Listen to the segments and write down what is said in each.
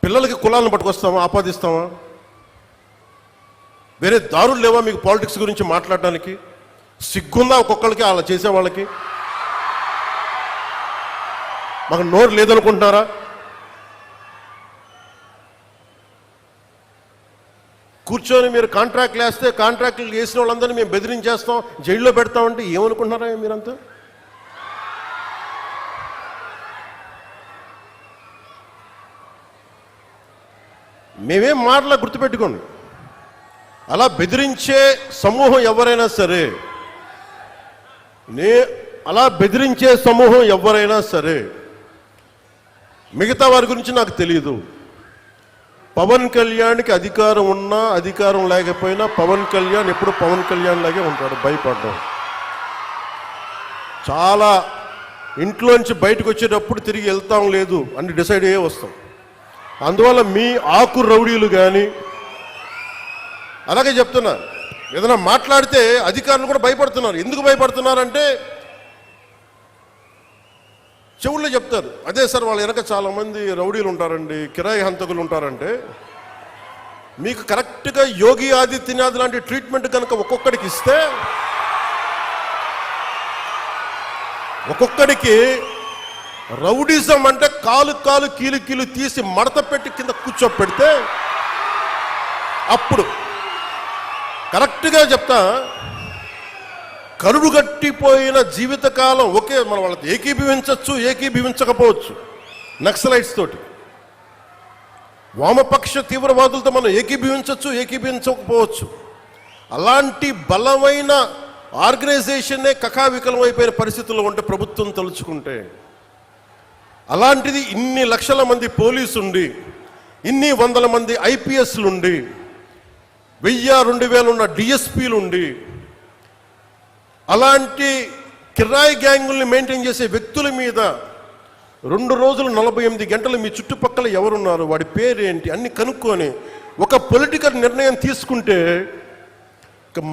పిల్లలకి కులాలను పట్టుకొస్తామా, ఆపాదిస్తామా? వేరే దారులు లేవా మీకు పాలిటిక్స్ గురించి మాట్లాడడానికి? సిగ్గుందా ఒక్కొక్కరికి అలా చేసే వాళ్ళకి? మాకు నోరు లేదనుకుంటున్నారా? కూర్చొని మీరు కాంట్రాక్ట్లు వేస్తే కాంట్రాక్ట్లు వేసిన వాళ్ళందరినీ మేము బెదిరించేస్తాం, జైల్లో పెడతామంటే ఏమనుకుంటున్నారా మీరంతా? మేమేం మాటలా గుర్తుపెట్టుకోండి. అలా బెదిరించే సమూహం ఎవరైనా సరే, అలా బెదిరించే సమూహం ఎవరైనా సరే, మిగతా వారి గురించి నాకు తెలియదు. పవన్ కళ్యాణ్కి అధికారం ఉన్నా అధికారం లేకపోయినా పవన్ కళ్యాణ్ ఎప్పుడు పవన్ కళ్యాణ్ లాగే ఉంటాడు. భయపడ్డాం. చాలా ఇంట్లోంచి బయటకు వచ్చేటప్పుడు తిరిగి వెళ్తాం లేదు అని డిసైడ్ అయ్యే వస్తాం. అందువల్ల మీ ఆకు రౌడీలు కానీ అలాగే చెప్తున్నారు. ఏదైనా మాట్లాడితే అధికారులు కూడా భయపడుతున్నారు. ఎందుకు భయపడుతున్నారంటే చెవుల్లో చెప్తారు, అదే సార్ వాళ్ళ వెనక చాలామంది రౌడీలు ఉంటారండి, కిరాయి హంతకులు ఉంటారంటే, మీకు కరెక్ట్గా యోగి ఆదిత్యనాథ్ లాంటి ట్రీట్మెంట్ కనుక ఒక్కొక్కడికి ఇస్తే, ఒక్కొక్కడికి రౌడీజం అంటే కాలు కాలు కీలు కీలు తీసి మడత పెట్టి కింద కూర్చోపెడితే, అప్పుడు కరెక్ట్గా చెప్తా, కరుడు గట్టిపోయిన జీవితకాలం ఒకే మనం వాళ్ళతో ఏకీభవించవచ్చు, ఏకీభవించకపోవచ్చు. నక్సలైట్స్ తోటి, వామపక్ష తీవ్రవాదులతో మనం ఏకీభవించవచ్చు, ఏకీభవించకపోవచ్చు. అలాంటి బలమైన ఆర్గనైజేషన్నే కకావికలం అయిపోయిన పరిస్థితుల్లో ఉంటే ప్రభుత్వం తలుచుకుంటే, అలాంటిది ఇన్ని లక్షల మంది పోలీసుండి, ఇన్ని వందల మంది ఐపీఎస్లుండి, 1000-2000 ఉన్న డిఎస్పీలుండి, అలాంటి కిరాయి గ్యాంగుల్ని మెయింటైన్ చేసే వ్యక్తుల మీద 2 రోజులు 48 గంటలు మీ చుట్టుపక్కల ఎవరున్నారు, వాడి పేరేంటి అన్ని కనుక్కొని ఒక పొలిటికల్ నిర్ణయం తీసుకుంటే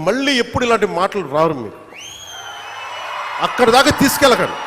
మళ్ళీ ఎప్పుడు ఇలాంటి మాటలు రారు. మీరు అక్కడి దాకా తీసుకెళ్ళకండి.